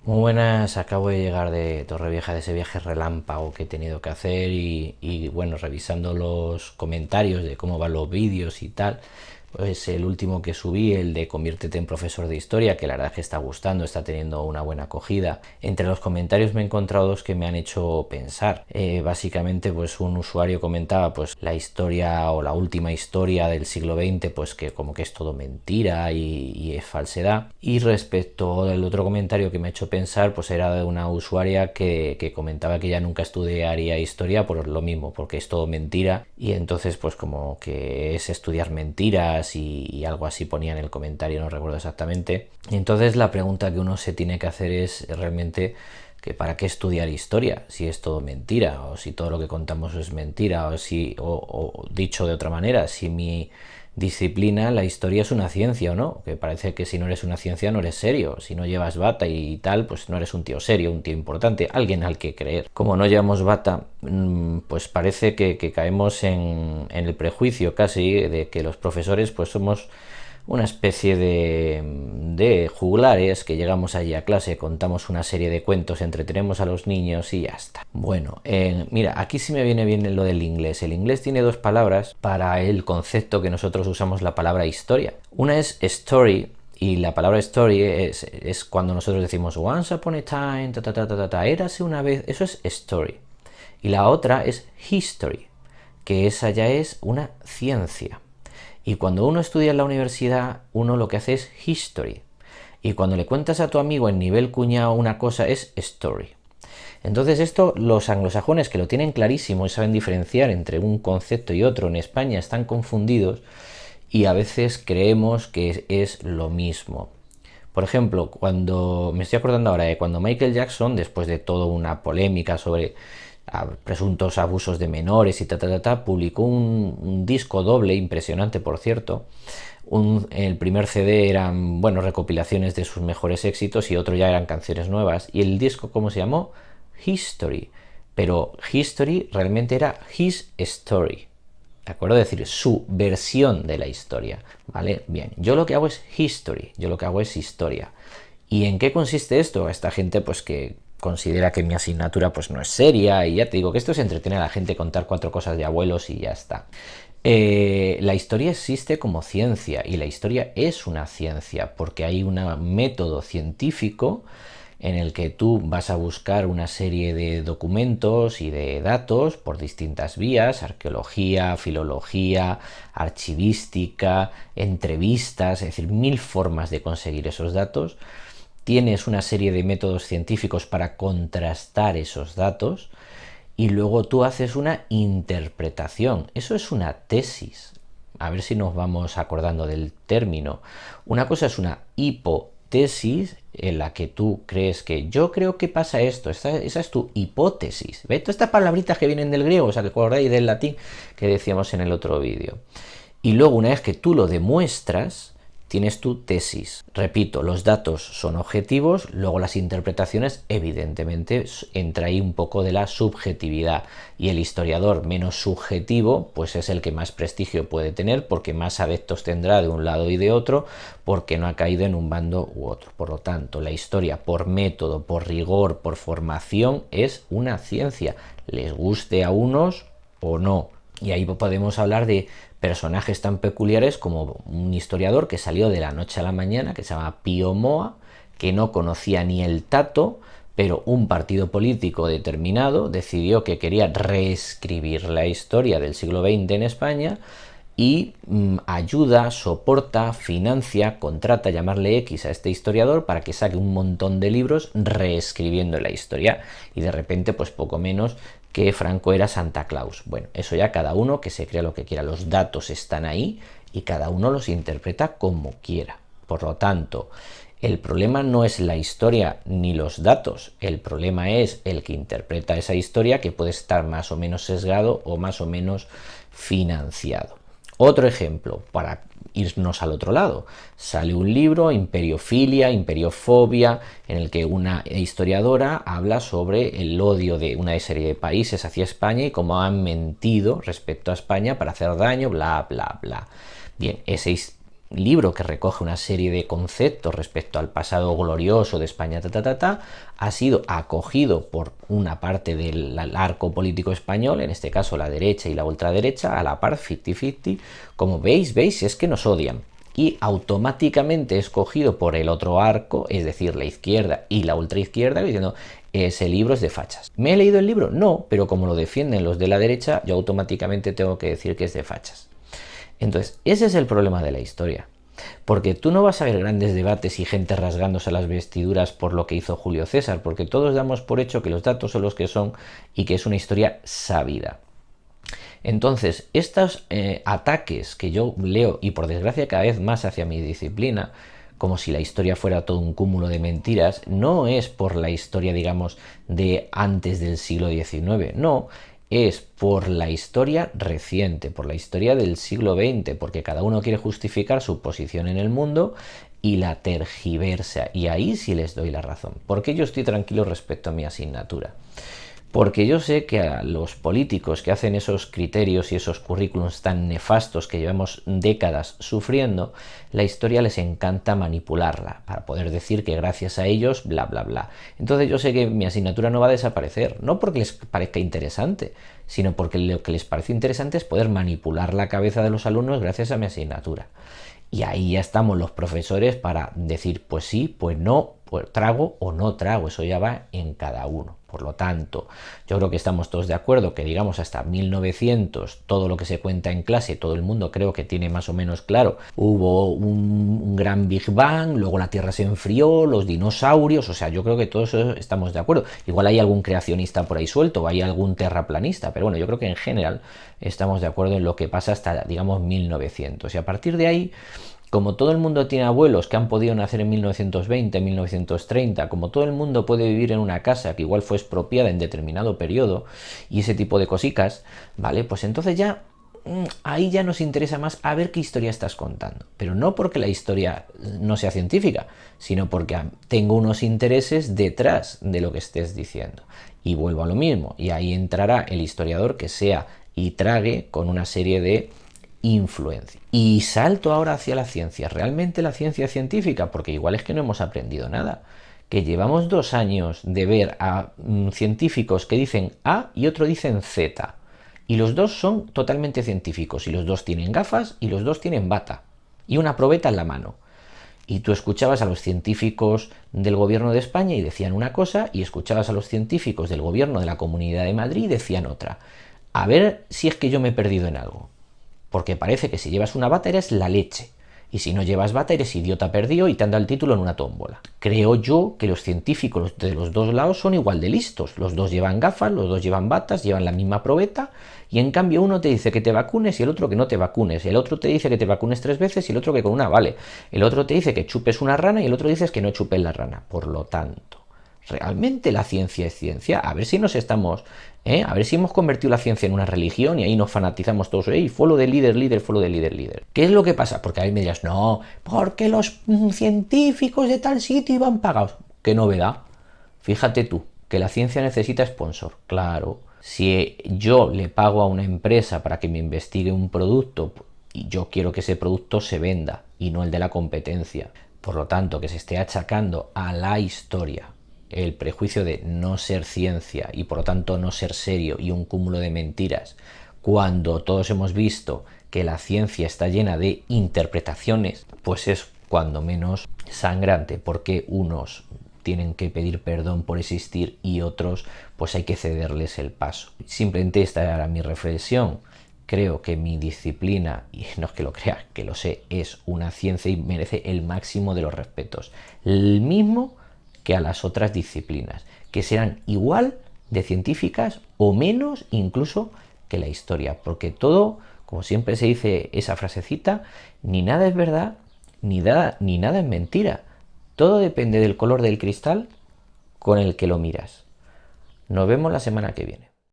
Muy buenas, acabo de llegar de Torrevieja, de ese viaje relámpago que he tenido que hacer y bueno, revisando los comentarios de cómo van los vídeos y tal, pues el último que subí, el de conviértete en profesor de historia, que la verdad es que está gustando, está teniendo una buena acogida. Entre los comentarios me he encontrado dos que me han hecho pensar. Básicamente, pues un usuario comentaba pues la historia o la última historia del siglo XX, pues que como que es todo mentira y es falsedad. Y respecto al otro comentario que me ha hecho pensar, pues era de una usuaria que comentaba que ya nunca estudiaría historia por lo mismo, porque es todo mentira y entonces pues como que es estudiar mentiras y algo así ponía en el comentario, no recuerdo exactamente. Y entonces la pregunta que uno se tiene que hacer es realmente que para qué estudiar historia si es todo mentira o si todo lo que contamos es mentira o dicho de otra manera, si mi disciplina, la historia es una ciencia o no, que parece que si no eres una ciencia no eres serio, si no llevas bata y tal, pues no eres un tío serio, un tío importante, alguien al que creer. Como no llevamos bata, pues parece que caemos en el prejuicio casi de que los profesores pues somos una especie de juglares que llegamos allí a clase, contamos una serie de cuentos, entretenemos a los niños y ya está. Bueno, mira, aquí sí me viene bien lo del inglés. El inglés tiene dos palabras para el concepto que nosotros usamos la palabra historia. Una es story, y la palabra story es cuando nosotros decimos once upon a time, ta ta ta ta ta, ta, érase una vez, eso es story. Y la otra es history, que esa ya es una ciencia. Y cuando uno estudia en la universidad, uno lo que hace es history. Y cuando le cuentas a tu amigo en nivel cuñado una cosa es story. Entonces esto los anglosajones que lo tienen clarísimo y saben diferenciar entre un concepto y otro en España están confundidos y a veces creemos que es lo mismo. Por ejemplo, cuando me estoy acordando ahora de cuando Michael Jackson, después de toda una polémica sobre presuntos abusos de menores y publicó un disco doble, impresionante por cierto. El primer CD eran, bueno, recopilaciones de sus mejores éxitos y otro ya eran canciones nuevas. Y el disco, ¿cómo se llamó? History. Pero History realmente era His Story. ¿De acuerdo? Es decir, su versión de la historia. ¿Vale? Bien. Yo lo que hago es history. Yo lo que hago es historia. ¿Y en qué consiste esto? Esta gente pues que considera que mi asignatura pues no es seria y ya te digo que esto es entretener a la gente, contar cuatro cosas de abuelos y ya está. La historia existe como ciencia y la historia es una ciencia porque hay un método científico en el que tú vas a buscar una serie de documentos y de datos por distintas vías, arqueología, filología, archivística, entrevistas, es decir, mil formas de conseguir esos datos. Tienes una serie de métodos científicos para contrastar esos datos y luego tú haces una interpretación. Eso es una tesis. A ver si nos vamos acordando del término. Una cosa es una hipotesis en la que tú crees que yo creo que pasa esto. Esa es tu hipótesis. ¿Ves? Todas estas palabritas que vienen del griego, o sea, que acordáis del latín que decíamos en el otro vídeo. Y luego, una vez que tú lo demuestras, tienes tu tesis. Repito, los datos son objetivos, luego las interpretaciones, evidentemente, entra ahí un poco de la subjetividad. Y el historiador menos subjetivo, pues es el que más prestigio puede tener, porque más adeptos tendrá de un lado y de otro, porque no ha caído en un bando u otro. Por lo tanto, la historia, por método, por rigor, por formación, es una ciencia. Les guste a unos o no. Y ahí podemos hablar de personajes tan peculiares como un historiador que salió de la noche a la mañana, que se llama Pío Moa, que no conocía ni el tato, pero un partido político determinado decidió que quería reescribir la historia del siglo XX en España y ayuda, soporta, financia, contrata, llamarle X a este historiador para que saque un montón de libros reescribiendo la historia y de repente pues poco menos que Franco era Santa Claus. Bueno, eso ya cada uno que se crea lo que quiera, los datos están ahí y cada uno los interpreta como quiera. Por lo tanto, el problema no es la historia ni los datos, el problema es el que interpreta esa historia, que puede estar más o menos sesgado o más o menos financiado. Otro ejemplo, para irnos al otro lado, sale un libro, Imperiofilia, Imperiofobia, en el que una historiadora habla sobre el odio de una serie de países hacia España y cómo han mentido respecto a España para hacer daño, bla, bla, bla. Bien, ese libro que recoge una serie de conceptos respecto al pasado glorioso de España, ha sido acogido por una parte del arco político español, en este caso la derecha y la ultraderecha, a la par 50-50, como veis, es que nos odian. Y automáticamente escogido por el otro arco, es decir, la izquierda y la ultraizquierda, diciendo, ese libro es de fachas. ¿Me he leído el libro? No, pero como lo defienden los de la derecha, yo automáticamente tengo que decir que es de fachas. Entonces, ese es el problema de la historia. Porque tú no vas a ver grandes debates y gente rasgándose las vestiduras por lo que hizo Julio César, porque todos damos por hecho que los datos son los que son y que es una historia sabida. Entonces, estos ataques que yo leo, y por desgracia cada vez más hacia mi disciplina, como si la historia fuera todo un cúmulo de mentiras, no es por la historia, digamos, de antes del siglo XIX, no, es por la historia reciente, por la historia del siglo XX, porque cada uno quiere justificar su posición en el mundo y la tergiversa, y ahí sí les doy la razón, porque yo estoy tranquilo respecto a mi asignatura. Porque yo sé que a los políticos que hacen esos criterios y esos currículums tan nefastos que llevamos décadas sufriendo, la historia les encanta manipularla para poder decir que gracias a ellos, bla, bla, bla. Entonces yo sé que mi asignatura no va a desaparecer, no porque les parezca interesante, sino porque lo que les parece interesante es poder manipular la cabeza de los alumnos gracias a mi asignatura. Y ahí ya estamos los profesores para decir, pues sí, pues no, pues trago o no trago, eso ya va en cada uno. Por lo tanto, yo creo que estamos todos de acuerdo que digamos hasta 1900, todo lo que se cuenta en clase, todo el mundo creo que tiene más o menos claro. Hubo un gran Big Bang, luego la Tierra se enfrió, los dinosaurios, o sea, yo creo que todos estamos de acuerdo. Igual hay algún creacionista por ahí suelto, o hay algún terraplanista, pero bueno, yo creo que en general estamos de acuerdo en lo que pasa hasta, digamos, 1900. Y a partir de ahí, como todo el mundo tiene abuelos que han podido nacer en 1920, 1930, como todo el mundo puede vivir en una casa que igual fue expropiada en determinado periodo y ese tipo de cositas, ¿vale? Pues entonces ya ahí ya nos interesa más a ver qué historia estás contando. Pero no porque la historia no sea científica, sino porque tengo unos intereses detrás de lo que estés diciendo. Y vuelvo a lo mismo, y ahí entrará el historiador que sea y trague con una serie de influencia. Y salto ahora hacia la ciencia. ¿Realmente la ciencia científica? Porque igual es que no hemos aprendido nada. Que llevamos 2 años de ver a científicos que dicen A y otro dicen Z. Y los dos son totalmente científicos. Y los dos tienen gafas y los dos tienen bata. Y una probeta en la mano. Y tú escuchabas a los científicos del gobierno de España y decían una cosa, y escuchabas a los científicos del gobierno de la Comunidad de Madrid y decían otra. A ver si es que yo me he perdido en algo. Porque parece que si llevas una bata eres la leche. Y si no llevas bata eres idiota perdido y te han dado el título en una tómbola. Creo yo que los científicos de los dos lados son igual de listos. Los dos llevan gafas, los dos llevan batas, llevan la misma probeta. Y en cambio uno te dice que te vacunes y el otro que no te vacunes. El otro te dice que te vacunes 3 veces y el otro que con una vale. El otro te dice que chupes una rana y el otro dice que no chupes la rana. Por lo tanto, ¿realmente la ciencia es ciencia? A ver si nos estamos... A ver si hemos convertido la ciencia en una religión y ahí nos fanatizamos todos. Follow de líder, follow de líder. ¿Qué es lo que pasa? Porque ahí me dirás, no, porque los científicos de tal sitio iban pagados. ¿Qué novedad? Fíjate tú, que la ciencia necesita sponsor. Claro, si yo le pago a una empresa para que me investigue un producto y yo quiero que ese producto se venda y no el de la competencia, por lo tanto, que se esté achacando a la historia el prejuicio de no ser ciencia y por lo tanto no ser serio y un cúmulo de mentiras, cuando todos hemos visto que la ciencia está llena de interpretaciones, pues es cuando menos sangrante, porque unos tienen que pedir perdón por existir y otros pues hay que cederles el paso. Simplemente esta era mi reflexión. Creo que mi disciplina, y no es que lo crea, que lo sé, es una ciencia y merece el máximo de los respetos. El mismo que a las otras disciplinas, que serán igual de científicas o menos incluso que la historia, porque todo, como siempre se dice esa frasecita, ni nada es verdad, ni nada es mentira. Todo depende del color del cristal con el que lo miras. Nos vemos la semana que viene.